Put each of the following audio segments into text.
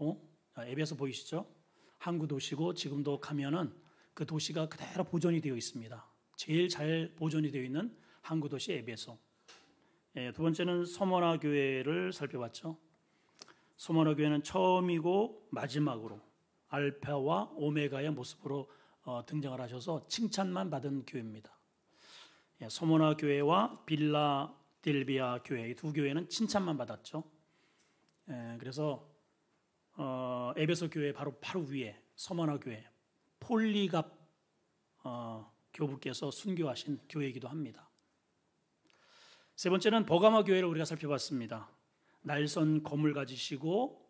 있고, 에베소 보이시죠? 항구 도시고 지금도 가면은 그 도시가 그대로 보존이 되어 있습니다. 제일 잘 보존이 되어 있는 항구 도시 에베소. 두 번째는 서머나 교회를 살펴봤죠. 서머나 교회는 처음이고 마지막으로 알파와 오메가의 모습으로 등장을 하셔서 칭찬만 받은 교회입니다. 서머나 교회와 빌라델비아 교회, 이 두 교회는 칭찬만 받았죠. 그래서 에베소 교회 바로 위에 서머나 교회, 폴리갑 교부께서 순교하신 교회이기도 합니다. 세 번째는 버가모 교회를 우리가 살펴봤습니다. 날선 검을 가지시고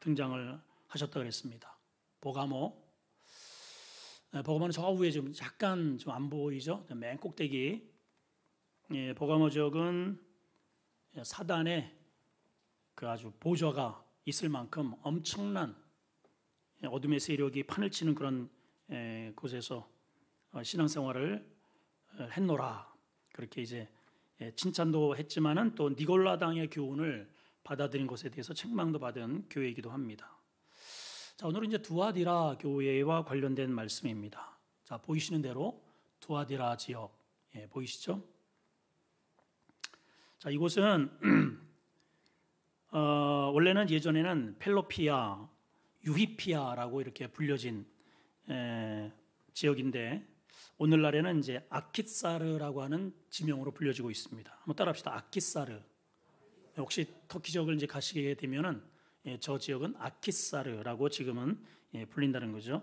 등장을 하셨다고 그랬습니다. 버가모는 저 위에 좀 약간 좀 안 보이죠? 맨 꼭대기. 버가모 지역은 사단의 그 아주 보좌가 있을 만큼 엄청난 어둠의 세력이 판을 치는 그런 곳에서 신앙생활을 했노라. 그렇게 이제 칭찬도 했지만은 또 니골라당의 교훈을 받아들인 것에 대해서 책망도 받은 교회이기도 합니다. 자, 오늘은 이제 두아디라 교회와 관련된 말씀입니다. 자, 보이시는 대로 두아디라 지역 보이시죠? 자, 이곳은 원래는 예전에는 펠로피아, 유히피아라고 이렇게 불려진 지역인데 오늘날에는 이제 아키사르라고 하는 지명으로 불려지고 있습니다. 한번 따라합시다. 아키사르. 혹시 터키 지역을 이제 가시게 되면은 저 지역은 아키사르라고 지금은 불린다는 거죠.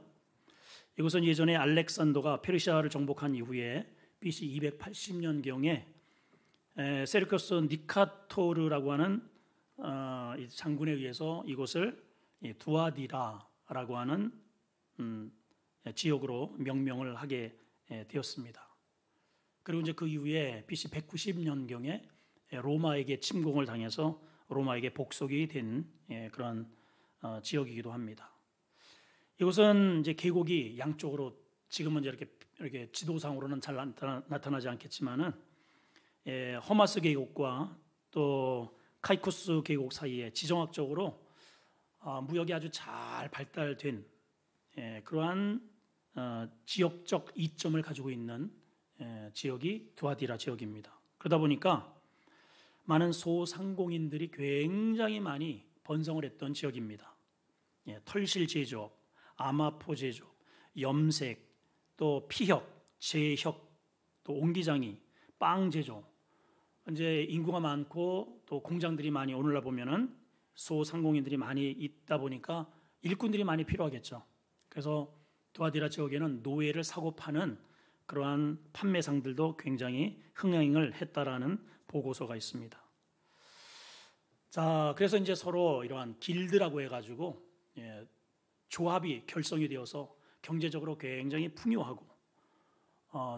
이곳은 예전에 알렉산더가 페르시아를 정복한 이후에 BC 280년경에 세르커스 니카토르라고 하는 장군에 의해서 이곳을 두아디라라고 하는 지역으로 명명을 하게 되었습니다. 그리고 이제 그 이후에 BC 190년경에 로마에게 침공을 당해서 로마에게 복속이 된 그런 지역이기도 합니다. 이곳은 이제 계곡이 양쪽으로 지금은 이렇게 지도상으로는 잘 나타나지 않겠지만은 허마스 계곡과 또 카이코스 계곡 사이에 지정학적으로 무역이 아주 잘 발달된 그러한 지역적 이점을 가지고 있는 지역이 두아디라 지역입니다. 그러다 보니까 많은 소상공인들이 굉장히 많이 번성을 했던 지역입니다. 털실 제조업, 아마포 제조업, 염색, 또 피혁, 제혁, 또 옹기장이, 빵 제조. 이제 인구가 많고 또 공장들이 많이 오늘날 보면은 소상공인들이 많이 있다 보니까 일꾼들이 많이 필요하겠죠. 그래서 두아디라 지역에는 노예를 사고 파는 그러한 판매상들도 굉장히 흥행을 했다라는 보고서가 있습니다. 자, 그래서 이제 서로 이러한 길드라고 해가지고 조합이 결성이 되어서 경제적으로 굉장히 풍요하고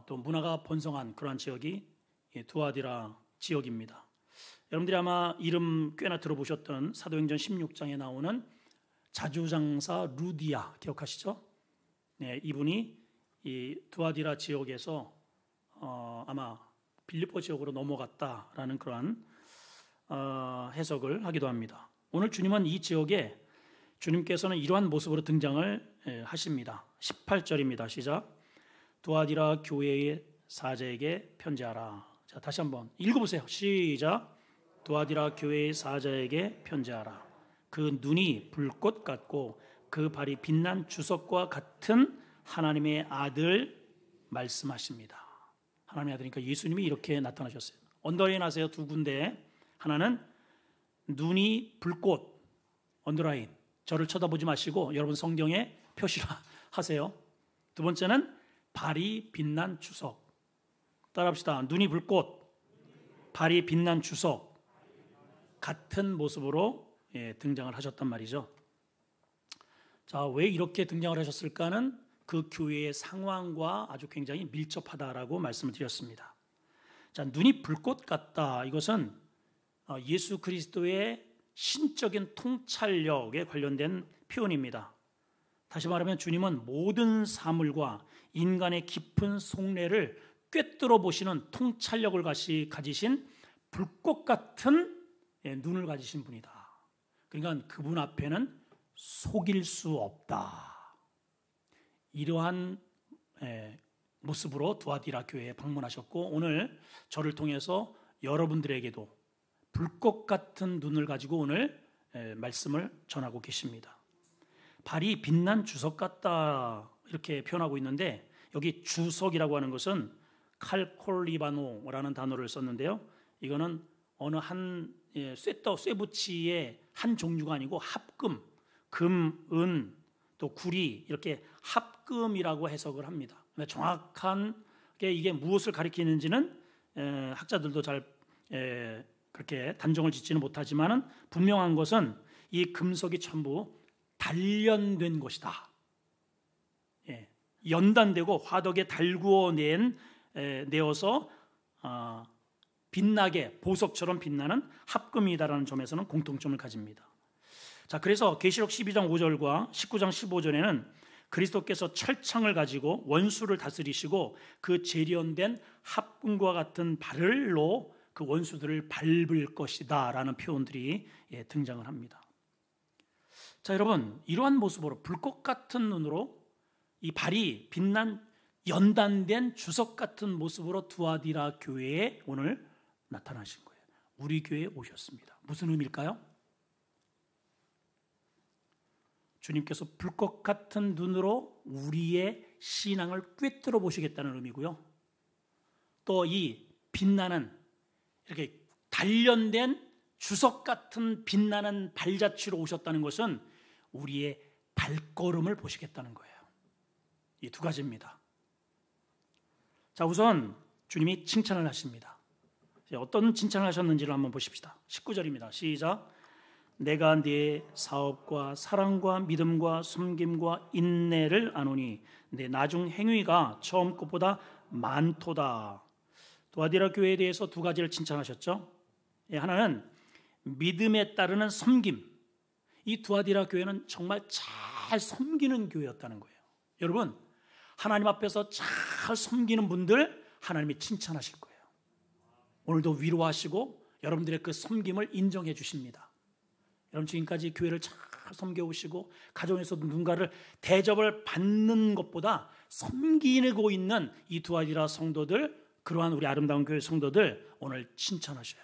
또 문화가 번성한 그러한 지역이 두아디라 지역입니다. 여러분들이 아마 이름 꽤나 들어보셨던 사도행전 16장에 나오는 자주장사 루디아 기억하시죠? 이분이 이 두아디라 지역에서 아마 빌립보 지역으로 넘어갔다라는 그러한 해석을 하기도 합니다. 오늘 주님은 이 지역에 주님께서는 이러한 모습으로 등장을 하십니다. 18절입니다. 시작. 두아디라 교회의 사자에게 편지하라. 자, 다시 한번 읽어보세요. 시작. 두아디라 교회의 사자에게 편지하라. 그 눈이 불꽃 같고 그 발이 빛난 주석과 같은 하나님의 아들 말씀하십니다. 하나님의 아들이니까 예수님이 이렇게 나타나셨어요. 언더라인 하세요. 두 군데. 하나는 눈이 불꽃, 언더라인. 저를 쳐다보지 마시고 여러분 성경에 표시를 하세요. 두 번째는 발이 빛난 주석. 따라합시다. 눈이 불꽃, 발이 빛난 주석. 같은 모습으로 등장을 하셨단 말이죠. 자, 왜 이렇게 등장을 하셨을까는 그 교회의 상황과 아주 굉장히 밀접하다라고 말씀을 드렸습니다. 자, 눈이 불꽃 같다. 이것은 예수 그리스도의 신적인 통찰력에 관련된 표현입니다. 다시 말하면 주님은 모든 사물과 인간의 깊은 속내를 꿰뚫어 보시는 통찰력을 가지신 불꽃 같은 눈을 가지신 분이다. 그러니까 그분 앞에는 속일 수 없다. 이러한 모습으로 두아디라 교회에 방문하셨고, 오늘 저를 통해서 여러분들에게도 불꽃 같은 눈을 가지고 오늘 말씀을 전하고 계십니다. 발이 빛난 주석 같다 이렇게 표현하고 있는데, 여기 주석이라고 하는 것은 칼콜리바노라는 단어를 썼는데요, 이거는 어느 한 쇠붙이의 한 종류가 아니고 합금, 금, 은, 또 구리 이렇게 합금이라고 해석을 합니다. 정확하게 이게 무엇을 가리키는지는 학자들도 잘 그렇게 단정을 짓지는 못하지만은 분명한 것은 이 금속이 전부 단련된 것이다. 연단되고 화덕에 달구어 내어서 빛나게 보석처럼 빛나는 합금이다라는 점에서는 공통점을 가집니다. 자, 그래서 계시록 12장 5절과 19장 15절에는 그리스도께서 철창을 가지고 원수를 다스리시고 그 재련된 합금과 같은 발을로 그 원수들을 밟을 것이다 라는 표현들이 등장을 합니다. 자, 여러분, 이러한 모습으로 불꽃 같은 눈으로 이 발이 빛난 연단된 주석 같은 모습으로 두아디라 교회에 오늘 나타나신 거예요. 우리 교회에 오셨습니다. 무슨 의미일까요? 주님께서 불꽃 같은 눈으로 우리의 신앙을 꿰뚫어 보시겠다는 의미고요. 또 이 빛나는 이렇게 단련된 주석 같은 빛나는 발자취로 오셨다는 것은 우리의 발걸음을 보시겠다는 거예요. 이 두 가지입니다. 자, 우선 주님이 칭찬을 하십니다. 어떤 칭찬을 하셨는지를 한번 보십시다. 19절입니다. 시작. 내가 네 사업과 사랑과 믿음과 섬김과 인내를 아노니 내 나중 행위가 처음 것보다 많도다. 두아디라 교회에 대해서 두 가지를 칭찬하셨죠. 하나는 믿음에 따르는 섬김. 이 두아디라 교회는 정말 잘 섬기는 교회였다는 거예요. 여러분, 하나님 앞에서 잘 섬기는 분들 하나님이 칭찬하실 거예요. 오늘도 위로하시고 여러분들의 그 섬김을 인정해 주십니다. 여러분, 지금까지 교회를 잘 섬겨오시고 가정에서 누군가를 대접을 받는 것보다 섬기고 있는 이 두아디라 성도들, 그러한 우리 아름다운 교회 성도들 오늘 칭찬하셔요.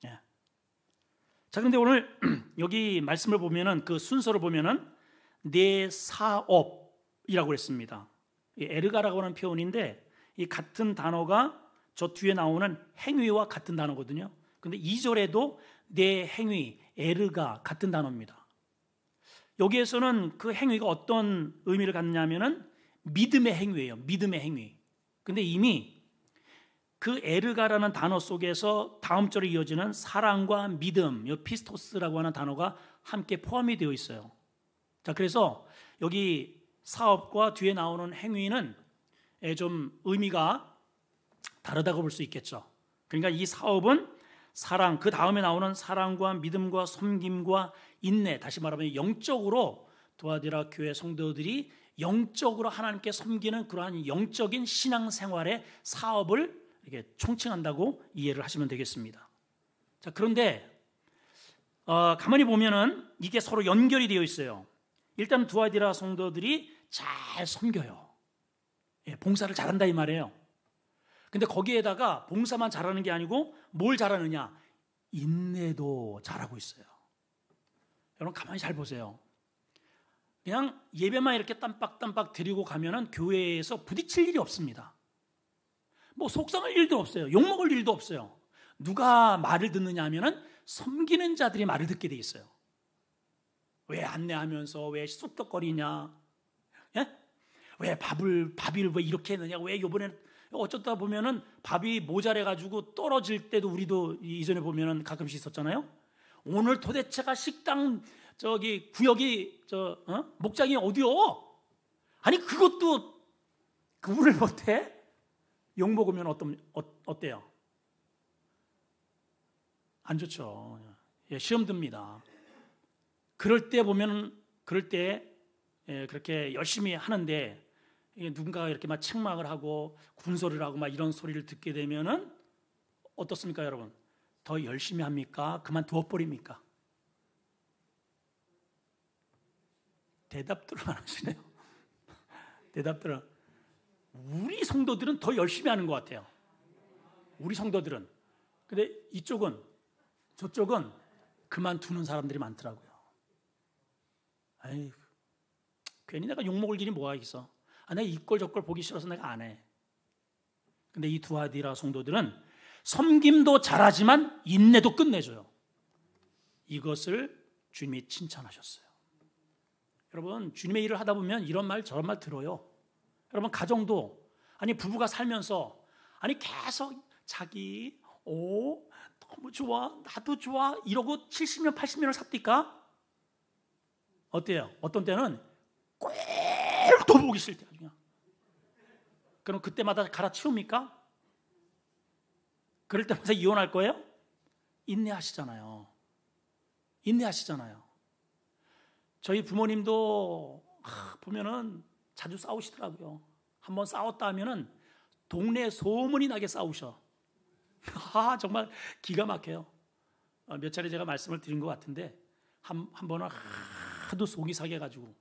예. 자, 그런데 오늘 여기 말씀을 보면은 그 순서를 보면은 내 사업이라고 했습니다. 에르가라고 하는 표현인데 이 같은 단어가 저 뒤에 나오는 행위와 같은 단어거든요. 근데 2절에도 내 행위, 에르가 같은 단어입니다. 여기에서는 그 행위가 어떤 의미를 갖냐면은 믿음의 행위예요. 믿음의 행위. 근데 이미 그 에르가라는 단어 속에서 다음 절에 이어지는 사랑과 믿음, 이 피스토스라고 하는 단어가 함께 포함이 되어 있어요. 자, 그래서 여기 사업과 뒤에 나오는 행위는 좀 의미가 다르다고 볼 수 있겠죠. 그러니까 이 사업은 사랑, 그 다음에 나오는 사랑과 믿음과 섬김과 인내, 다시 말하면 영적으로 두아디라 교회 성도들이 영적으로 하나님께 섬기는 그러한 영적인 신앙생활의 사업을 이렇게 총칭한다고 이해를 하시면 되겠습니다. 자, 그런데 가만히 보면은 이게 서로 연결이 되어 있어요. 일단 두아디라 성도들이 잘 섬겨요. 봉사를 잘한다 이 말이에요. 근데 거기에다가 봉사만 잘하는 게 아니고 뭘 잘하느냐? 인내도 잘하고 있어요. 여러분, 가만히 잘 보세요. 그냥 예배만 이렇게 땀빡땀빡 드리고 가면은 교회에서 부딪힐 일이 없습니다. 뭐 속상할 일도 없어요. 욕먹을 일도 없어요. 누가 말을 듣느냐 하면은 섬기는 자들이 말을 듣게 돼 있어요. 왜 안내하면서 왜 쑥덕거리냐? 예? 왜 밥을 왜 이렇게 했느냐? 왜 요번에 어쩌다 보면은 밥이 모자라가지고 떨어질 때도 우리도 이전에 보면은 가끔씩 있었잖아요. 오늘 도대체가 식당 구역이 목장이 어디요? 아니 그것도 그분을 못해? 욕 먹으면 어때요? 안 좋죠. 시험 듭니다. 그럴 때 그렇게 열심히 하는데 누군가가 이렇게 막 책망을 하고 군소리를 하고 막 이런 소리를 듣게 되면은 어떻습니까, 여러분? 더 열심히 합니까? 그만 두어버립니까? 대답들을 안 하시네요. 대답들은 우리 성도들은 더 열심히 하는 것 같아요. 우리 성도들은. 근데 이쪽은 저쪽은 그만두는 사람들이 많더라고요. 아이, 괜히 내가 욕먹을 일이 뭐가 있어. 내가 이꼴 저꼴 보기 싫어서 내가 안 해. 근데 이 두아디라 성도들은 섬김도 잘하지만 인내도 끝내줘요. 이것을 주님이 칭찬하셨어요. 여러분, 주님의 일을 하다 보면 이런 말 저런 말 들어요. 여러분, 가정도 아니 부부가 살면서 아니 계속 자기 너무 좋아, 나도 좋아 이러고 70년 80년을 삽니까? 어때요? 어떤 때는 꼭 더 보기 싫대요. 그냥. 그럼 그때마다 갈아치웁니까? 그럴 때마다 이혼할 거예요? 인내하시잖아요. 인내하시잖아요. 저희 부모님도 보면은 자주 싸우시더라고요. 한번 싸웠다 하면은 동네 소문이 나게 싸우셔. 정말 기가 막혀요. 몇 차례 제가 말씀을 드린 것 같은데 한 번은 하도 속이 상해가지고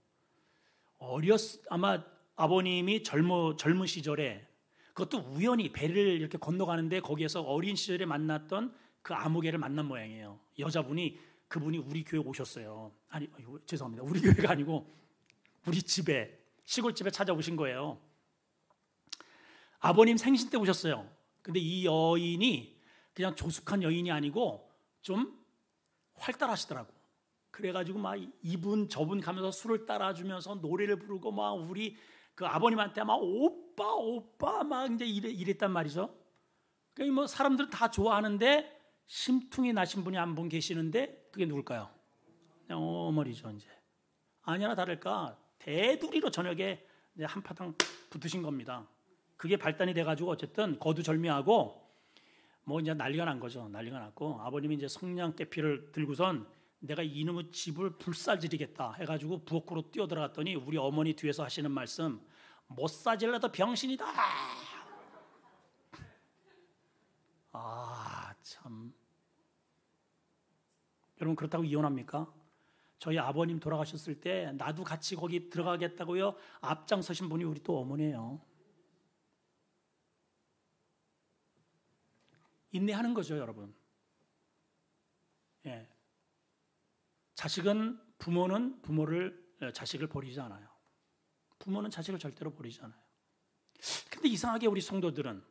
아마 아버님이 젊은 시절에 그것도 우연히 배를 이렇게 건너가는데 거기에서 어린 시절에 만났던 그 아무개를 만난 모양이에요. 여자분이 그분이 우리 교회 오셨어요. 아니 죄송합니다. 우리 교회가 아니고 우리 집에 시골집에 찾아오신 거예요. 아버님 생신 때 오셨어요. 근데 이 여인이 그냥 조숙한 여인이 아니고 좀 활달하시더라고. 그래가지고 막 이분 저분 가면서 술을 따라주면서 노래를 부르고 막 우리 그 아버님한테 막 오빠 막 이제 이랬단 말이죠. 그러니까 뭐 사람들은 다 좋아하는데 심퉁이 나신 분이 한 분 계시는데 그게 누굴까요? 그냥 어머니죠 이제. 아니나 다를까 대두리로 저녁에 이제 한바탕 붙으신 겁니다. 그게 발단이 돼가지고 어쨌든 거두절미하고 뭐 이제 난리가 난 거죠. 난리가 났고 아버님이 이제 성냥 깨피를 들고선 내가 이놈의 집을 불살지리겠다 해가지고 부엌으로 뛰어들어갔더니 우리 어머니 뒤에서 하시는 말씀 못 사질러도 병신이다. 참. 여러분 그렇다고 이혼합니까? 저희 아버님 돌아가셨을 때 나도 같이 거기 들어가겠다고요 앞장서신 분이 우리 또 어머니예요. 인내하는 거죠, 여러분. 예. 부모는 자식을 버리지 않아요. 부모는 자식을 절대로 버리지 않아요. 근데 이상하게 우리 성도들은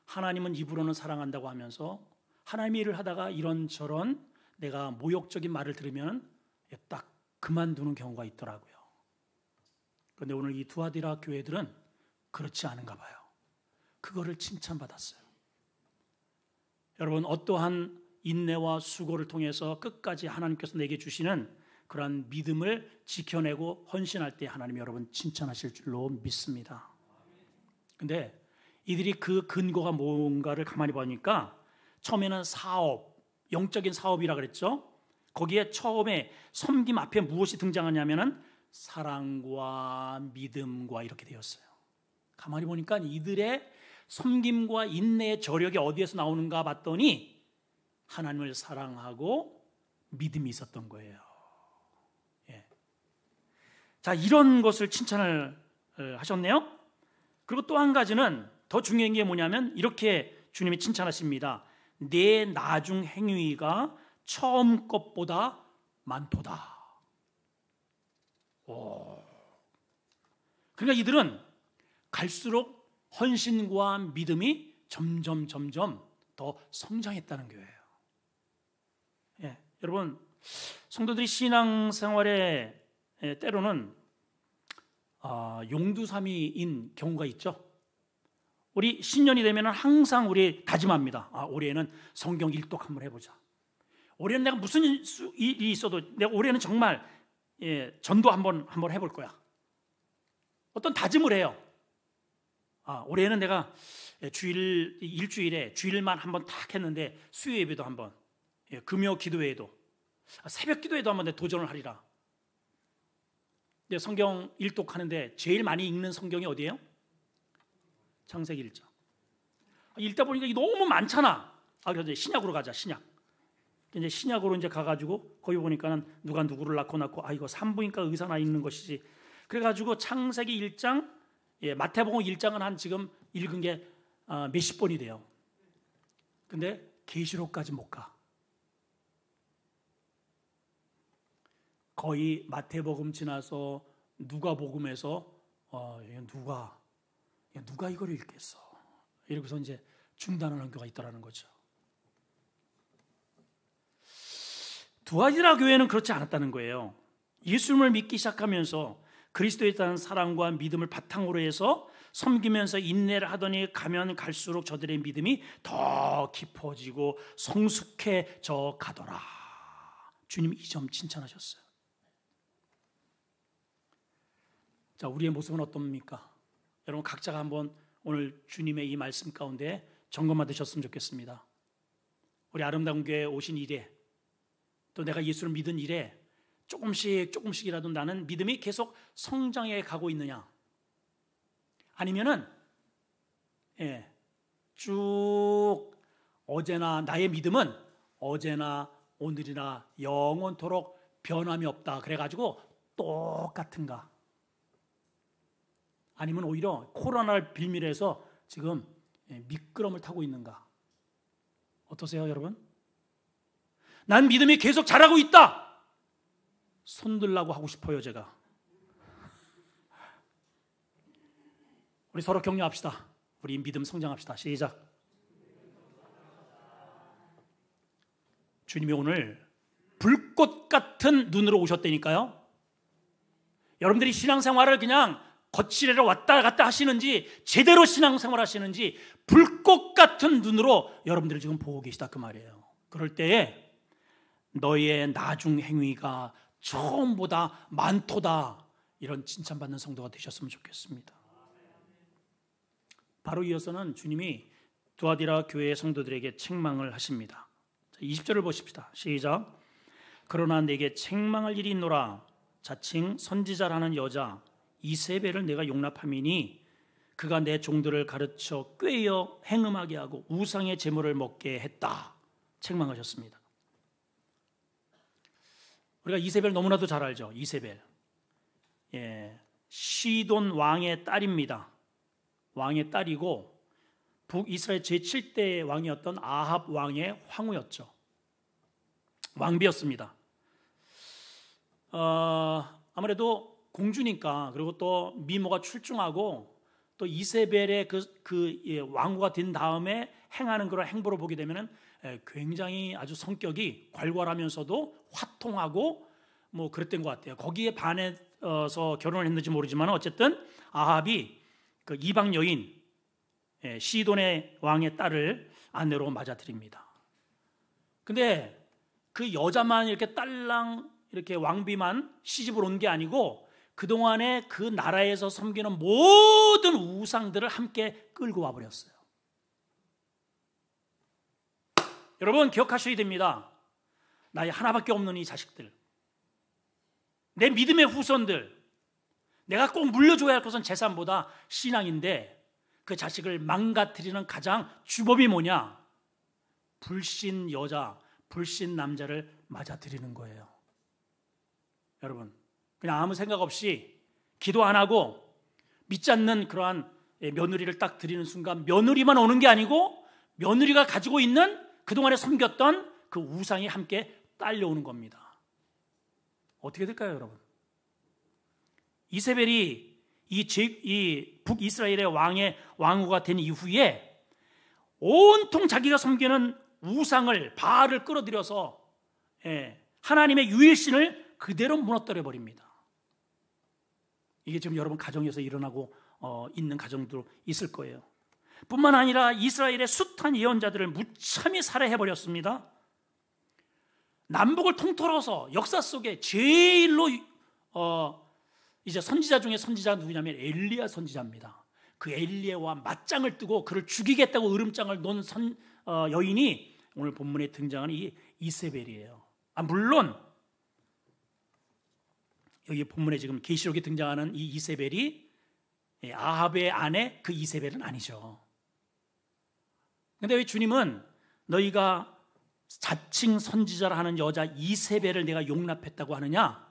하나님은 입으로는 사랑한다고 하면서 하나님의 일을 하다가 이런저런 내가 모욕적인 말을 들으면 딱 그만두는 경우가 있더라고요. 그런데 오늘 이 두아디라 교회들은 그렇지 않은가 봐요. 그거를 칭찬받았어요. 여러분 어떠한 인내와 수고를 통해서 끝까지 하나님께서 내게 주시는 그러한 믿음을 지켜내고 헌신할 때 하나님이 여러분 칭찬하실 줄로 믿습니다. 근데 이들이 그 근거가 뭔가를 가만히 보니까 처음에는 사업, 영적인 사업이라 그랬죠. 거기에 처음에 섬김 앞에 무엇이 등장하냐면은 사랑과 믿음과 이렇게 되었어요. 가만히 보니까 이들의 섬김과 인내의 저력이 어디에서 나오는가 봤더니 하나님을 사랑하고 믿음이 있었던 거예요. 예. 자, 이런 것을 칭찬을 하셨네요. 그리고 또 한 가지는 더 중요한 게 뭐냐면 이렇게 주님이 칭찬하십니다. 내 나중 행위가 처음 것보다 많도다. 그러니까 이들은 갈수록 헌신과 믿음이 점점 더 성장했다는 거예요. 예, 여러분 성도들이 신앙생활에 때로는 용두사미인 경우가 있죠. 우리 신년이 되면 항상 우리 다짐합니다. 올해는 성경 일독 한번 해보자. 올해는 내가 무슨 일이 있어도 내가 올해는 정말 전도 한번 해볼 거야. 어떤 다짐을 해요. 올해는 내가 일주일에 주일만 한번 탁 했는데 수요 예배도 한번, 금요 기도회에도, 새벽 기도회도 한번 내 도전을 하리라. 성경 일독하는데 제일 많이 읽는 성경이 어디예요? 창세기 1장. 읽다 보니까 이게 너무 많잖아. 그래서 신약으로 가자. 신약. 이제 신약으로 이제 가가지고 거기 보니까는 누가 누구를 낳고 이거 산부인과 의사나 있는 것이지. 그래가지고 창세기 1장, 마태복음 1장은 한 지금 읽은 게 몇십 번이 돼요. 근데 계시록까지 못 가. 거의 마태복음 지나서 누가복음에서 누가 이걸 읽겠어? 이러고서 이제 중단하는 경우가 있더라는 거죠. 두아디라 교회는 그렇지 않았다는 거예요. 예수님을 믿기 시작하면서 그리스도에 대한 사랑과 믿음을 바탕으로 해서 섬기면서 인내를 하더니 가면 갈수록 저들의 믿음이 더 깊어지고 성숙해져 가더라. 주님 이 점 칭찬하셨어요. 자, 우리의 모습은 어떻습니까? 여러분 각자가 한번 오늘 주님의 이 말씀 가운데 점검받으셨으면 좋겠습니다. 우리 아름다운 교회에 오신 이래, 또 내가 예수를 믿은 이래 조금씩이라도 나는 믿음이 계속 성장해 가고 있느냐? 아니면은 쭉 어제나 나의 믿음은 어제나 오늘이나 영원토록 변함이 없다 그래가지고 똑같은가? 아니면 오히려 코로나를 빌미해서 지금 미끄럼을 타고 있는가? 어떠세요, 여러분? 난 믿음이 계속 자라고 있다. 손들라고 하고 싶어요, 제가. 우리 서로 격려합시다. 우리 믿음 성장합시다. 시작. 주님이 오늘 불꽃 같은 눈으로 오셨다니까요. 여러분들이 신앙생활을 그냥 거칠애로 왔다 갔다 하시는지 제대로 신앙생활 하시는지 불꽃 같은 눈으로 여러분들을 지금 보고 계시다 그 말이에요. 그럴 때에 너희의 나중 행위가 처음보다 많도다, 이런 칭찬받는 성도가 되셨으면 좋겠습니다. 바로 이어서는 주님이 두아디라 교회의 성도들에게 책망을 하십니다. 20절을 보십시다. 시작. 그러나 내게 책망할 일이 있노라. 자칭 선지자라는 여자 이세벨을 내가 용납함이니 그가 내 종들을 가르쳐 꾀어 행음하게 하고 우상의 제물을 먹게 했다. 책망하셨습니다. 우리가 이세벨 너무나도 잘 알죠. 이세벨, 시돈 왕의 딸입니다. 왕의 딸이고 북이스라엘 제7대 왕이었던 아합 왕의 황후였죠. 왕비였습니다. 아무래도 공주니까, 그리고 또 미모가 출중하고 또 이세벨의 왕후가 된 다음에 행하는 그런 행보를 보게 되면은 굉장히 아주 성격이 괄괄하면서도 화통하고 뭐 그랬던 것 같아요. 거기에 반해서 결혼을 했는지 모르지만 어쨌든 아합이 그 이방 여인 시돈의 왕의 딸을 아내로 맞아들입니다. 근데 그 여자만 이렇게 딸랑 이렇게 왕비만 시집을 온 게 아니고 그동안에 그 나라에서 섬기는 모든 우상들을 함께 끌고 와버렸어요. 여러분 기억하셔야 됩니다. 나의 하나밖에 없는 이 자식들, 내 믿음의 후손들, 내가 꼭 물려줘야 할 것은 재산보다 신앙인데 그 자식을 망가뜨리는 가장 주범이 뭐냐? 불신 여자, 불신 남자를 맞아들이는 거예요. 여러분 그냥 아무 생각 없이 기도 안 하고 믿지 않는 그러한 며느리를 딱 드리는 순간 며느리만 오는 게 아니고 며느리가 가지고 있는 그동안에 섬겼던 그 우상이 함께 딸려오는 겁니다. 어떻게 될까요, 여러분? 이세벨이 이 북이스라엘의 왕후가 된 이후에 온통 자기가 섬기는 우상을 바알을 끌어들여서 하나님의 유일신을 그대로 무너뜨려 버립니다. 이게 지금 여러분 가정에서 일어나고 있는 가정도 있을 거예요. 뿐만 아니라 이스라엘의 숱한 예언자들을 무참히 살해해버렸습니다. 남북을 통틀어서 역사 속에 제일로 이제 선지자 중에 선지자가 누구냐면 엘리야 선지자입니다. 그 엘리야와 맞짱을 뜨고 그를 죽이겠다고 으름장을 놓은 여인이 오늘 본문에 등장하는 이 이세벨이에요. 물론 여기 본문에 지금 계시록에 등장하는 이 이세벨이 아합의 아내 그 이세벨은 아니죠. 근데 왜 주님은 너희가 자칭 선지자라 하는 여자 이세벨을 내가 용납했다고 하느냐?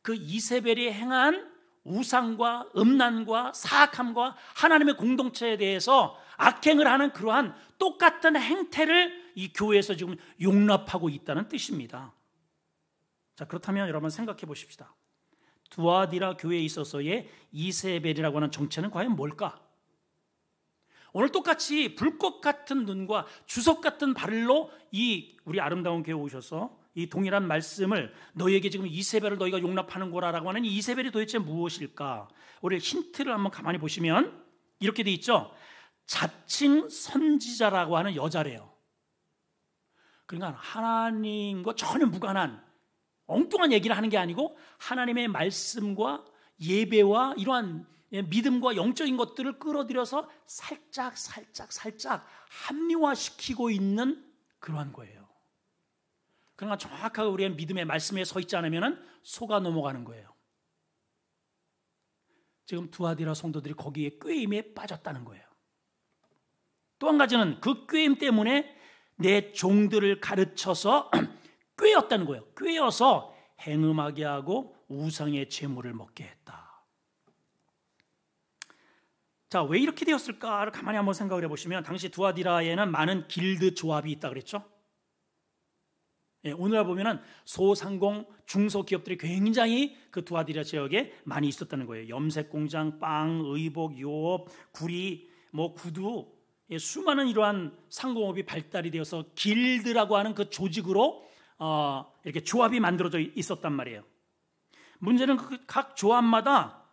그 이세벨이 행한 우상과 음란과 사악함과 하나님의 공동체에 대해서 악행을 하는 그러한 똑같은 행태를 이 교회에서 지금 용납하고 있다는 뜻입니다. 자, 그렇다면 여러분 생각해 보십시다. 두아디라 교회에 있어서의 이세벨이라고 하는 정체는 과연 뭘까? 오늘 똑같이 불꽃 같은 눈과 주석 같은 발로 이 우리 아름다운 교회에 오셔서 이 동일한 말씀을 너희에게 지금 이세벨을 너희가 용납하는 거라라고 하는 이 이세벨이 도대체 무엇일까? 우리 힌트를 한번 가만히 보시면 이렇게 돼 있죠. 자칭 선지자라고 하는 여자래요. 그러니까 하나님과 전혀 무관한 엉뚱한 얘기를 하는 게 아니고 하나님의 말씀과 예배와 이러한 믿음과 영적인 것들을 끌어들여서 살짝 합리화시키고 있는 그러한 거예요. 그러나 정확하게 우리의 믿음의 말씀에 서 있지 않으면 속아 넘어가는 거예요. 지금 두아디라 성도들이 거기에 꾀임에 빠졌다는 거예요. 또 한 가지는 그 꾀임 때문에 내 종들을 가르쳐서 꾀었다는 거예요. 꾀어서 행음하게 하고 우상의 제물을 먹게 했다. 자, 왜 이렇게 되었을까를 가만히 한번 생각을 해보시면 당시 두아디라에는 많은 길드 조합이 있다 그랬죠. 오늘날 보면은 소상공 중소기업들이 굉장히 그 두아디라 지역에 많이 있었다는 거예요. 염색공장, 빵, 의복, 유업, 구리, 구두, 수많은 이러한 상공업이 발달이 되어서 길드라고 하는 그 조직으로 이렇게 조합이 만들어져 있었단 말이에요. 문제는 각 조합마다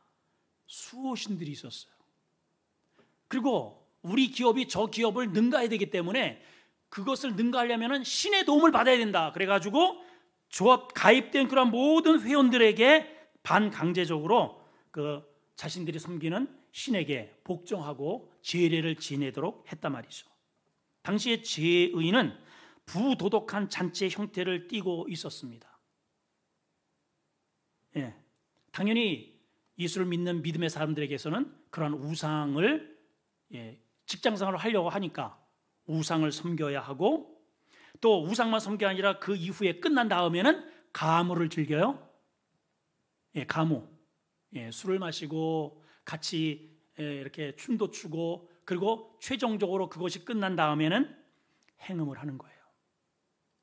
수호신들이 있었어요. 그리고 우리 기업이 저 기업을 능가해야 되기 때문에 그것을 능가하려면 신의 도움을 받아야 된다. 그래가지고 조합 가입된 그런 모든 회원들에게 반강제적으로 그 자신들이 섬기는 신에게 복종하고 제례를 지내도록 했단 말이죠. 당시의 제의는 부도덕한 잔치의 형태를 띠고 있었습니다. 당연히 예수를 믿는 믿음의 사람들에게서는 그런 우상을 직장생활을 하려고 하니까 우상을 섬겨야 하고 또 우상만 섬겨 아니라 그 이후에 끝난 다음에는 가무를 즐겨요. 가무. 술을 마시고 같이 이렇게 춤도 추고 그리고 최종적으로 그것이 끝난 다음에는 행음을 하는 거예요.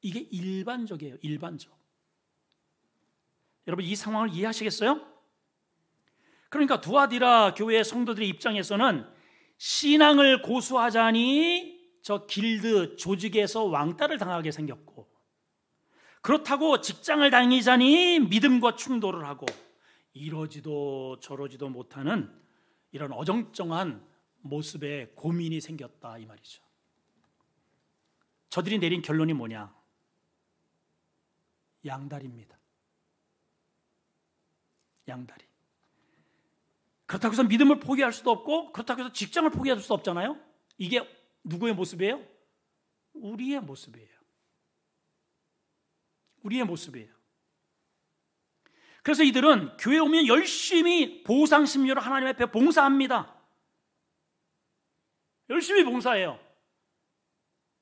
이게 일반적이에요. 일반적. 여러분 이 상황을 이해하시겠어요? 그러니까 두아디라 교회 성도들의 입장에서는 신앙을 고수하자니 저 길드 조직에서 왕따를 당하게 생겼고 그렇다고 직장을 다니자니 믿음과 충돌을 하고 이러지도 저러지도 못하는 이런 어정쩡한 모습에 고민이 생겼다 이 말이죠. 저들이 내린 결론이 뭐냐? 양다리입니다. 양다리. 그렇다고 해서 믿음을 포기할 수도 없고 그렇다고 해서 직장을 포기할 수도 없잖아요. 이게 누구의 모습이에요? 우리의 모습이에요. 우리의 모습이에요. 그래서 이들은 교회에 오면 열심히 보상심리로 하나님 앞에 봉사합니다. 열심히 봉사해요.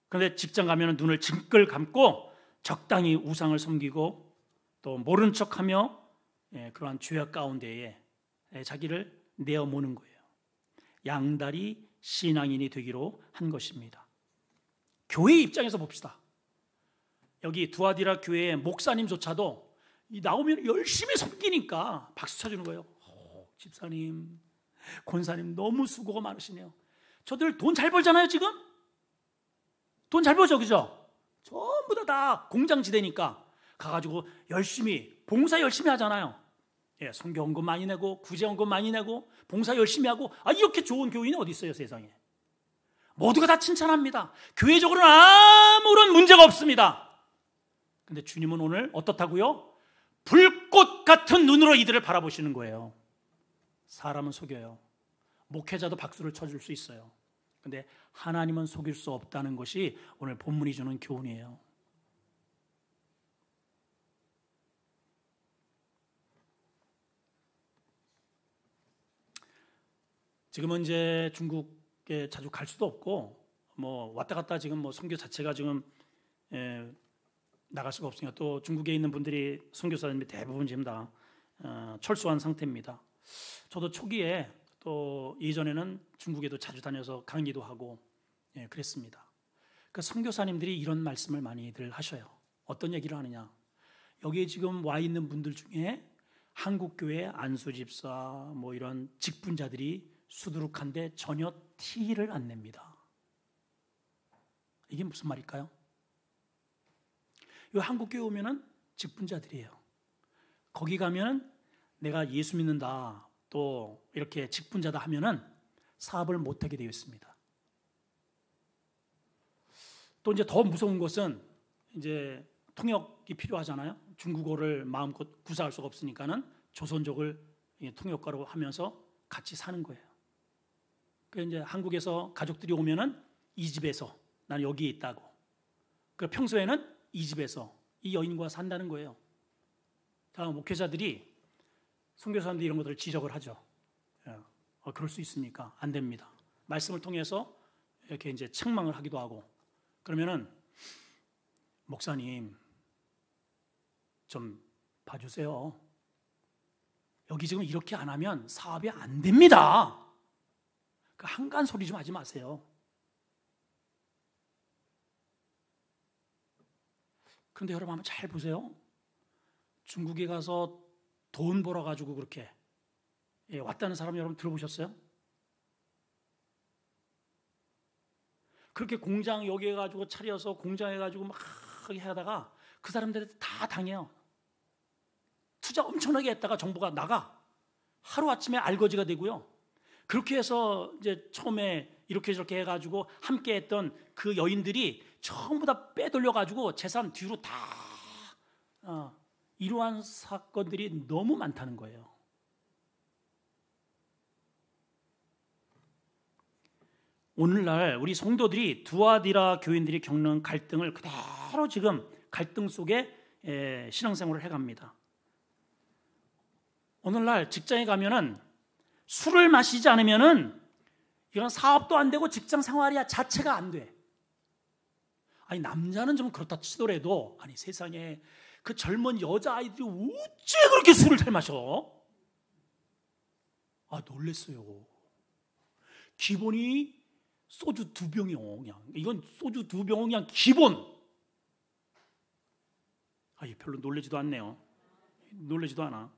그런데 직장 가면 눈을 징끌 감고 적당히 우상을 섬기고 또 모른 척하며 그러한 죄악 가운데에 자기를 내어모는 거예요. 양다리 신앙인이 되기로 한 것입니다. 교회 입장에서 봅시다. 여기 두아디라 교회의 목사님조차도 나오면 열심히 섬기니까 박수 쳐주는 거예요. 집사님, 권사님 너무 수고가 많으시네요. 저들 돈 잘 벌잖아요. 지금 돈 잘 벌죠, 그죠? 전부 다 공장지대니까 가가지고 열심히 봉사 열심히 하잖아요. 성경헌금 많이 내고 구제헌금 많이 내고 봉사 열심히 하고 이렇게 좋은 교인이 어디 있어요 세상에. 모두가 다 칭찬합니다. 교회적으로는 아무런 문제가 없습니다. 근데 주님은 오늘 어떻다고요? 불꽃 같은 눈으로 이들을 바라보시는 거예요. 사람은 속여요. 목회자도 박수를 쳐줄 수 있어요. 근데 하나님은 속일 수 없다는 것이 오늘 본문이 주는 교훈이에요. 지금은 이제 중국에 자주 갈 수도 없고 왔다 갔다 지금 선교 자체가 지금 나갈 수가 없으니까 또 중국에 있는 분들이 선교사님이 대부분 지금 다 철수한 상태입니다. 저도 초기에 또 예전에는 중국에도 자주 다녀서 강의도 하고 그랬습니다. 그 선교사님들이 이런 말씀을 많이들 하셔요. 어떤 얘기를 하느냐? 여기에 지금 와 있는 분들 중에 한국교회 안수집사 뭐 이런 직분자들이 수두룩한데 전혀 티를 안 냅니다. 이게 무슨 말일까요? 이 한국교회 오면은 직분자들이에요. 거기 가면 내가 예수 믿는다 또 이렇게 직분자다 하면은 사업을 못하게 되어 있습니다. 또 이제 더 무서운 것은 이제 통역이 필요하잖아요. 중국어를 마음껏 구사할 수가 없으니까는 조선족을 통역가로 하면서 같이 사는 거예요. 그래서 이제 한국에서 가족들이 오면은 이 집에서 나는 여기에 있다고. 그 평소에는 이 집에서 이 여인과 산다는 거예요. 다음 목회자들이 선교사님들 이런 것들을 지적을 하죠. 그럴 수 있습니까? 안 됩니다. 말씀을 통해서 이렇게 이제 책망을 하기도 하고 그러면은 목사님 좀 봐주세요. 여기 지금 이렇게 안 하면 사업이 안 됩니다. 그 한간 소리 좀 하지 마세요. 그런데 여러분 한번 잘 보세요. 중국에 가서 돈 벌어가지고 그렇게 왔다는 사람 여러분 들어보셨어요? 그렇게 공장 여기 해가지고 차려서 공장 해가지고 막 하다가 그 사람들한테 다 당해요. 투자 엄청나게 했다가 정보가 나가 하루아침에 알거지가 되고요. 그렇게 해서 이제 처음에 이렇게 저렇게 해가지고 함께 했던 그 여인들이 전부 다 빼돌려가지고 재산 뒤로 다 이러한 사건들이 너무 많다는 거예요. 오늘날 우리 성도들이 두아디라 교인들이 겪는 갈등을 그대로 지금 갈등 속에 신앙생활을 해갑니다. 오늘날 직장에 가면은 술을 마시지 않으면은 이건 사업도 안 되고 직장 생활이 자체가 안 돼. 아니 남자는 좀 그렇다 치더라도 아니 세상에 그 젊은 여자아이들이 어째 그렇게 술을 잘 마셔? 아 놀랬어요. 기본이 소주 2병이요. 그냥 이건 소주 2병은 그냥 기본. 아, 별로 놀래지도 않네요. 놀래지도 않아.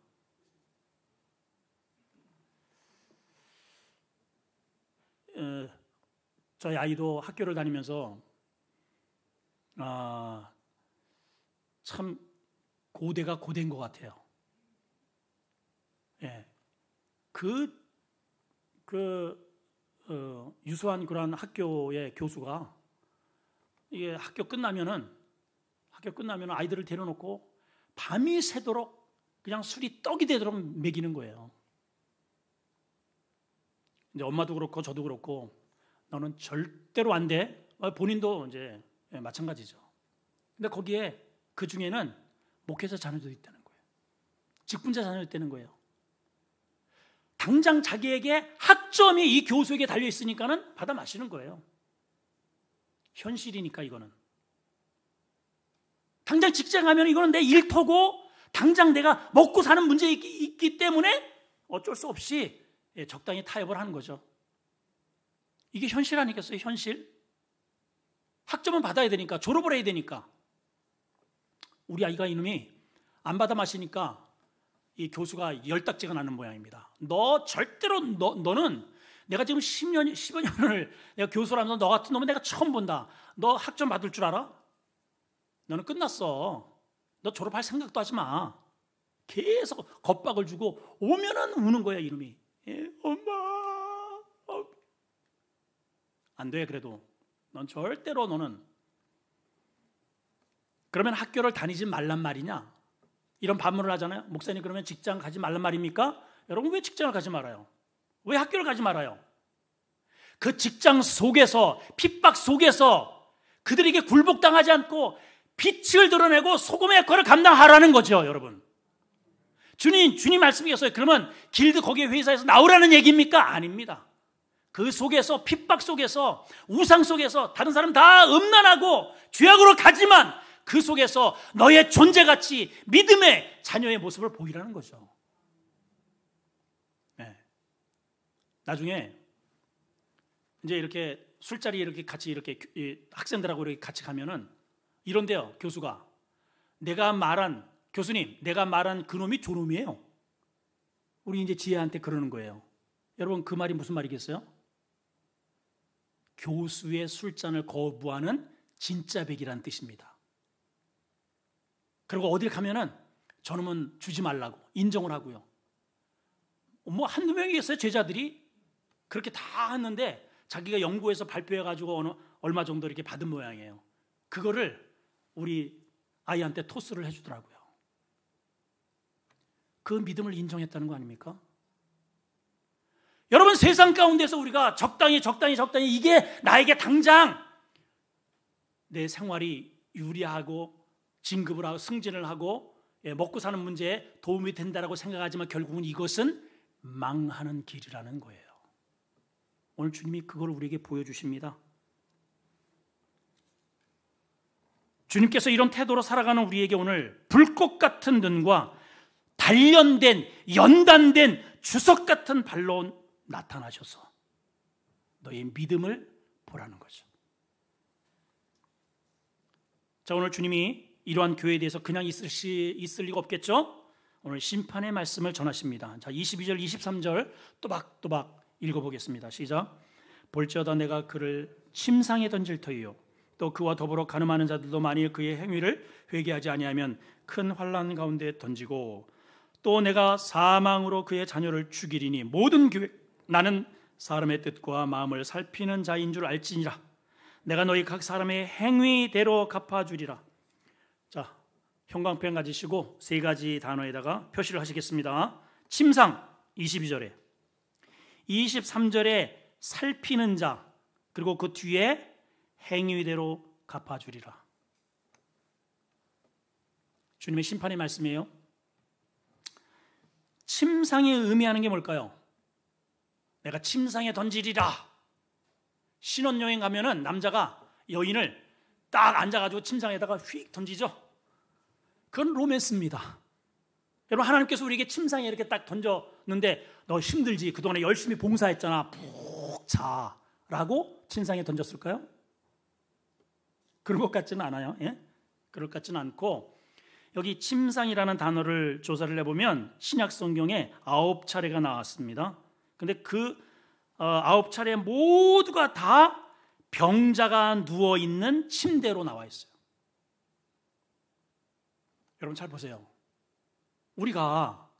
저희 아이도 학교를 다니면서 참 고대가 고대인 것 같아요. 예, 유수한 그런 학교의 교수가 이게 학교 끝나면은 아이들을 데려놓고 밤이 새도록 그냥 술이 떡이 되도록 먹이는 거예요. 이제 엄마도 그렇고 저도 그렇고 너는 절대로 안 돼. 본인도 이제 마찬가지죠. 근데 거기에 그 중에는 목회자 자녀도 있다는 거예요. 직분자 자녀도 있다는 거예요. 당장 자기에게 학점이 이 교수에게 달려 있으니까는 받아 마시는 거예요. 현실이니까 이거는. 당장 직장 가면 이거는 내 일터고 당장 내가 먹고 사는 문제 있기 때문에 어쩔 수 없이 적당히 타협을 하는 거죠. 이게 현실 아니겠어요? 현실. 학점은 받아야 되니까 졸업을 해야 되니까. 우리 아이가 이놈이 안 받아 마시니까 이 교수가 열딱지가 나는 모양입니다. 너 절대로 너는 내가 지금 10여 년을 내가 교수라면서 너 같은 놈은 내가 처음 본다. 너 학점 받을 줄 알아? 너는 끝났어. 너 졸업할 생각도 하지 마. 계속 겁박을 주고 오면은 우는 거야 이놈이. 엄마. 안 돼 그래도. 넌 절대로 너는. 그러면 학교를 다니지 말란 말이냐? 이런 반문을 하잖아요. 목사님 그러면 직장 가지 말란 말입니까? 여러분 왜 직장을 가지 말아요? 왜 학교를 가지 말아요? 그 직장 속에서 핍박 속에서 그들에게 굴복당하지 않고 빛을 드러내고 소금의 역할을 감당하라는 거죠, 여러분. 주님 말씀이었어요. 그러면 길드 거기에 회사에서 나오라는 얘기입니까? 아닙니다. 그 속에서, 핍박 속에서, 우상 속에서 다른 사람 다 음란하고 죄악으로 가지만 그 속에서 너의 존재가치, 믿음의 자녀의 모습을 보이라는 거죠. 네. 나중에 이제 이렇게 술자리에 이렇게 같이 이렇게 학생들하고 이렇게 같이 가면은 이런데요, 교수가. 교수님, 내가 말한 그놈이 저놈이에요. 우리 이제 지혜한테 그러는 거예요. 여러분, 그 말이 무슨 말이겠어요? 교수의 술잔을 거부하는 진짜 백이라는 뜻입니다. 그리고 어딜 가면은 저놈은 주지 말라고 인정을 하고요. 뭐 한두 명이겠어요, 제자들이? 그렇게 다 했는데 자기가 연구해서 발표해가지고 얼마 정도 이렇게 받은 모양이에요. 그거를 우리 아이한테 토스를 해주더라고요. 그 믿음을 인정했다는 거 아닙니까? 여러분, 세상 가운데서 우리가 적당히 이게 나에게 당장 내 생활이 유리하고 진급을 하고 승진을 하고 먹고 사는 문제에 도움이 된다라고 생각하지만 결국은 이것은 망하는 길이라는 거예요. 오늘 주님이 그걸 우리에게 보여주십니다. 주님께서 이런 태도로 살아가는 우리에게 오늘 불꽃 같은 눈과 단련된, 연단된 주석 같은 발로 나타나셔서 너의 믿음을 보라는 거죠. 자, 오늘 주님이 이러한 교회에 대해서 그냥 있을 리가 없겠죠? 오늘 심판의 말씀을 전하십니다. 자, 22절, 23절 또박또박 읽어보겠습니다. 시작. 볼지어다 내가 그를 침상에 던질 터이요 또 그와 더불어 가늠하는 자들도 만일 그의 행위를 회개하지 아니하면 큰 환난 가운데 던지고 또 내가 사망으로 그의 자녀를 죽이리니 모든 교회 나는 사람의 뜻과 마음을 살피는 자인 줄 알지니라. 내가 너희 각 사람의 행위대로 갚아주리라. 자, 형광펜 가지시고 세 가지 단어에다가 표시를 하시겠습니다. 침상 22절에 23절에 살피는 자, 그리고 그 뒤에 행위대로 갚아주리라. 주님의 심판의 말씀이에요. 침상이 의미하는 게 뭘까요? 내가 침상에 던지리라. 신혼여행 가면은 남자가 여인을 딱 앉아가지고 침상에다가 휙 던지죠. 그건 로맨스입니다. 여러분, 하나님께서 우리에게 침상에 이렇게 딱 던졌는데 너 힘들지? 그동안에 열심히 봉사했잖아. 푹 자라고 침상에 던졌을까요? 그런 것 같지는 않아요. 예? 그럴 것 같지는 않고, 여기 침상이라는 단어를 조사를 해보면 신약 성경에 9차례가 나왔습니다. 근데 그 9차례 모두가 다 병자가 누워있는 침대로 나와 있어요. 여러분 잘 보세요. 우리가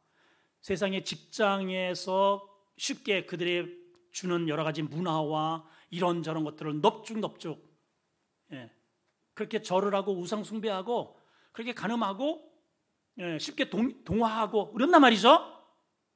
세상의 직장에서 쉽게 그들이 주는 여러 가지 문화와 이런저런 것들을 넙죽넙죽 그렇게 절을 하고 우상 숭배하고 그렇게 간음하고 쉽게 동화하고 그런단 말이죠.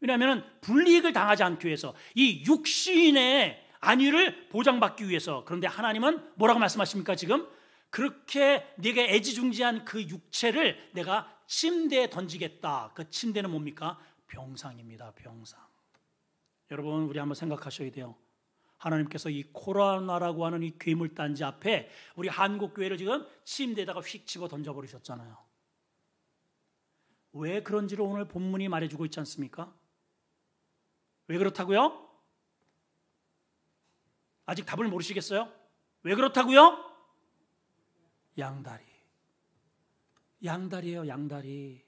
왜냐하면 불이익을 당하지 않기 위해서, 이 육신의 안위를 보장받기 위해서. 그런데 하나님은 뭐라고 말씀하십니까? 지금 그렇게 네가 애지중지한 그 육체를 내가 침대에 던지겠다. 그 침대는 뭡니까? 병상입니다. 병상. 여러분, 우리 한번 생각하셔야 돼요. 하나님께서 이 코로나라고 하는 이 괴물단지 앞에 우리 한국교회를 지금 침대에다가 휙 집어 던져버리셨잖아요. 왜 그런지를 오늘 본문이 말해주고 있지 않습니까? 왜 그렇다고요? 아직 답을 모르시겠어요? 왜 그렇다고요? 양다리. 양다리예요, 양다리.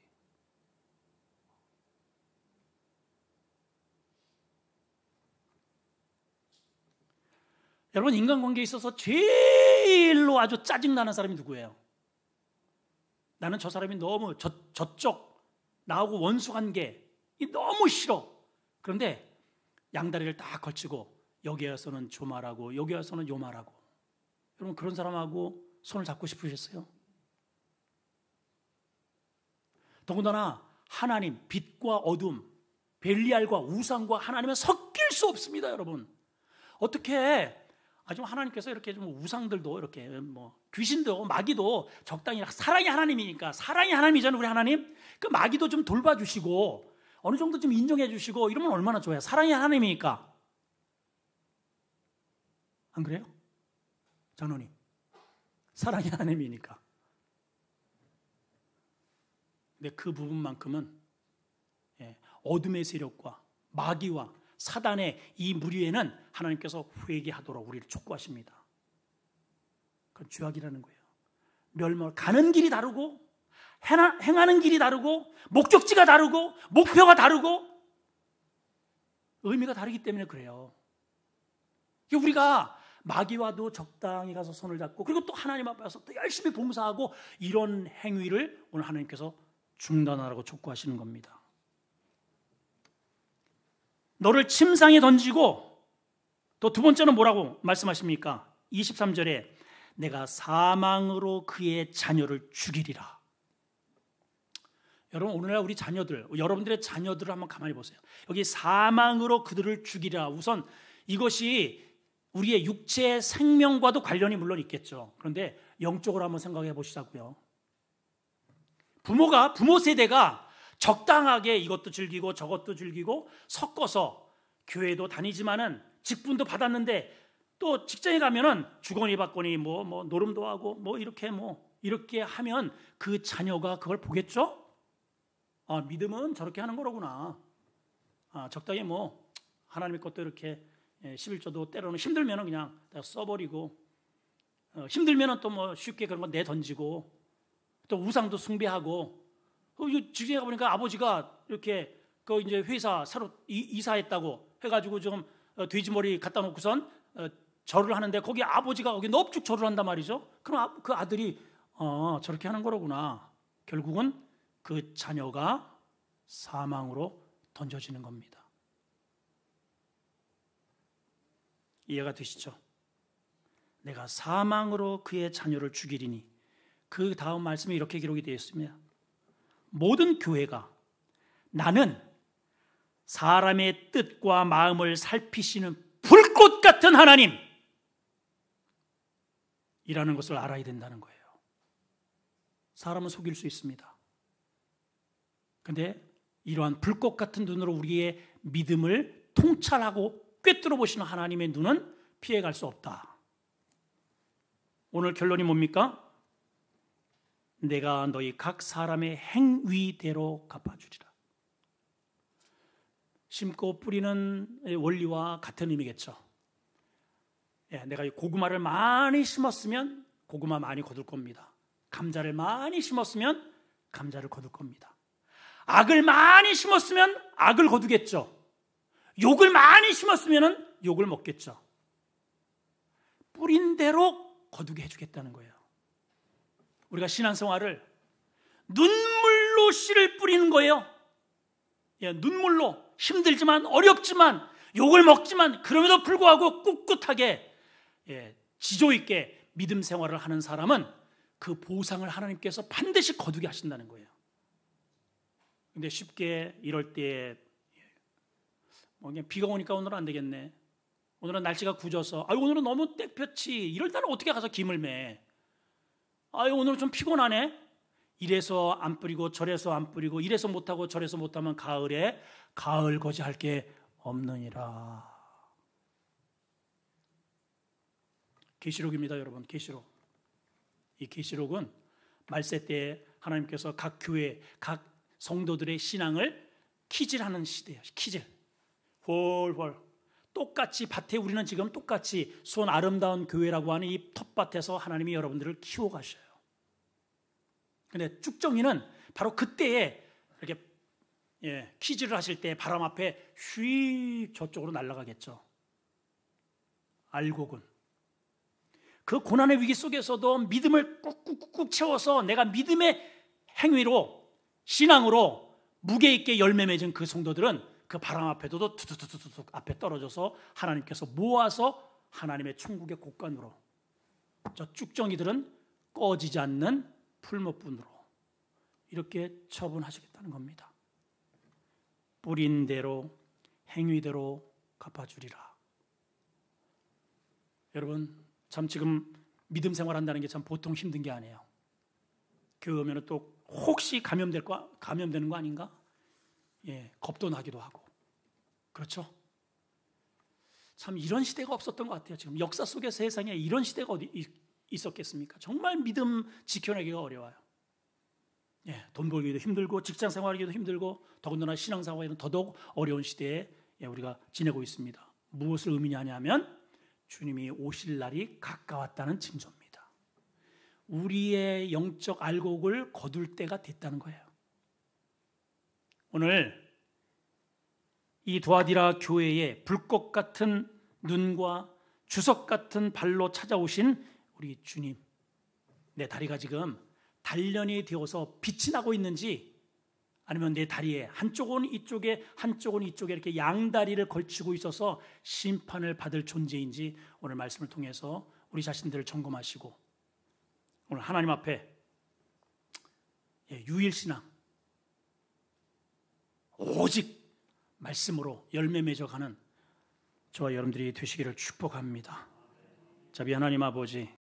여러분, 인간관계에 있어서 제일로 아주 짜증나는 사람이 누구예요? 나는 저 사람이 너무 저쪽 나하고 원수관계 너무 싫어. 그런데 양다리를 딱 걸치고 여기 와서는 저 말하고 여기 와서는 요 말하고. 여러분, 그런 사람하고 손을 잡고 싶으셨어요? 더군다나 하나님, 빛과 어둠, 벨리알과 우상과 하나님은 섞일 수 없습니다. 여러분, 어떻게 좀 하나님께서 이렇게 좀 우상들도 이렇게 뭐 귀신도 마귀도 적당히, 사랑이 하나님이니까, 사랑이 하나님이잖아요. 우리 하나님 그 마귀도 좀 돌봐주시고 어느 정도 좀 인정해 주시고 이러면 얼마나 좋아요. 사랑이 하나님이니까. 안 그래요? 장로님, 사랑의 하나님이니까. 근데 그 부분만큼은 어둠의 세력과 마귀와 사단의 이 무리에는 하나님께서 회개하도록 우리를 촉구하십니다. 그건 죄악이라는 거예요. 멸망, 가는 길이 다르고 행하는 길이 다르고 목적지가 다르고 목표가 다르고 의미가 다르기 때문에 그래요. 우리가 마귀와도 적당히 가서 손을 잡고 그리고 또 하나님 앞에서 또 열심히 봉사하고 이런 행위를 오늘 하나님께서 중단하라고 촉구하시는 겁니다. 너를 침상에 던지고 또 두 번째는 뭐라고 말씀하십니까? 23절에 내가 사망으로 그의 자녀를 죽이리라. 여러분, 오늘날 우리 자녀들, 여러분들의 자녀들을 한번 가만히 보세요. 여기 사망으로 그들을 죽이라. 우선 이것이 우리의 육체의 생명과도 관련이 물론 있겠죠. 그런데 영적으로 한번 생각해 보시자고요. 부모 세대가 적당하게 이것도 즐기고 저것도 즐기고 섞어서 교회도 다니지만은 직분도 받았는데 또 직장에 가면은 주거니 받거니 뭐 노름도 하고 이렇게 하면 그 자녀가 그걸 보겠죠? 아, 믿음은 저렇게 하는 거로구나. 아, 적당히 하나님의 것도 이렇게 11조도 때로는 힘들면은 그냥 써버리고 힘들면은 또 쉽게 그런 거 내던지고 또 우상도 숭배하고 직장에 가보니까 아버지가 이렇게 그 이제 회사 새로 이사했다고 해가지고 좀 돼지머리 갖다 놓고선 절을 하는데 거기 아버지가 거기 넙죽 절을 한단 말이죠. 그럼 그 아들이 저렇게 하는 거로구나. 결국은 그 자녀가 사망으로 던져지는 겁니다. 이해가 되시죠? 내가 사망으로 그의 자녀를 죽이리니 그 다음 말씀에 이렇게 기록이 되어 있습니다. 모든 교회가 나는 사람의 뜻과 마음을 살피시는 불꽃 같은 하나님 이라는 것을 알아야 된다는 거예요. 사람은 속일 수 있습니다. 그런데 이러한 불꽃 같은 눈으로 우리의 믿음을 통찰하고 꿰뚫어 보시는 하나님의 눈은 피해갈 수 없다. 오늘 결론이 뭡니까? 내가 너희 각 사람의 행위대로 갚아주리라. 심고 뿌리는 원리와 같은 의미겠죠. 내가 고구마를 많이 심었으면 고구마 많이 거둘 겁니다. 감자를 많이 심었으면 감자를 거둘 겁니다. 악을 많이 심었으면 악을 거두겠죠. 욕을 많이 심었으면 욕을 먹겠죠. 뿌린 대로 거두게 해주겠다는 거예요. 우리가 신앙생활을 눈물로 씨를 뿌리는 거예요. 눈물로 힘들지만 어렵지만 욕을 먹지만 그럼에도 불구하고 꿋꿋하게 지조 있게 믿음 생활을 하는 사람은 그 보상을 하나님께서 반드시 거두게 하신다는 거예요. 근데 쉽게 이럴 때 그냥 비가 오니까 오늘은 안 되겠네. 오늘은 날씨가 굳어서 오늘은 너무 땡볕이 이럴 때는 어떻게 가서 김을 매. 오늘은 좀 피곤하네. 이래서 안 뿌리고 저래서 안 뿌리고 이래서 못하고 저래서 못하면 가을에 가을 거지 할 게 없느니라. 계시록입니다, 여러분. 계시록. 이 계시록은 말세 때 하나님께서 각 교회, 각 성도들의 신앙을 키질하는 시대예요. 키질. 홀홀. 똑같이 밭에 우리는 지금 똑같이 수원 아름다운 교회라고 하는 이 텃밭에서 하나님이 여러분들을 키워가셔요. 근데 쭉정이는 바로 그때에 이렇게 키질을 하실 때 바람 앞에 휙 저쪽으로 날아가겠죠. 알곡은 그 고난의 위기 속에서도 믿음을 꾹꾹꾹 채워서 내가 믿음의 행위로 신앙으로 무게 있게 열매 맺은 그 성도들은 그 바람 앞에도 투투투투 앞에 떨어져서 하나님께서 모아서 하나님의 천국의 곳간으로 저 쭉정이들은 꺼지지 않는 풀무분으로 이렇게 처분하시겠다는 겁니다. 뿌린 대로 행위대로 갚아주리라. 여러분 참 지금 믿음 생활한다는 게 참 보통 힘든 게 아니에요. 교회 오면 또 혹시 감염되는 거 아닌가? 겁도 나기도 하고 그렇죠? 참 이런 시대가 없었던 것 같아요. 지금 역사 속의 세상에 이런 시대가 어디 있었겠습니까? 정말 믿음 지켜내기가 어려워요. 예, 돈 벌기도 힘들고 직장 생활하기도 힘들고 더군다나 신앙생활에는 더더욱 어려운 시대에 우리가 지내고 있습니다. 무엇을 의미하냐면 주님이 오실 날이 가까웠다는 징조입니다. 우리의 영적 알곡을 거둘 때가 됐다는 거예요. 오늘 이 두아디라 교회에 불꽃 같은 눈과 주석 같은 발로 찾아오신 우리 주님, 내 다리가 지금 단련이 되어서 빛이 나고 있는지 아니면 내 다리에 한쪽은 이쪽에 한쪽은 이쪽에 이렇게 양다리를 걸치고 있어서 심판을 받을 존재인지 오늘 말씀을 통해서 우리 자신들을 점검하시고 오늘 하나님 앞에 유일신앙 오직 말씀으로 열매 맺어가는 저와 여러분들이 되시기를 축복합니다. 자비 하나님 아버지,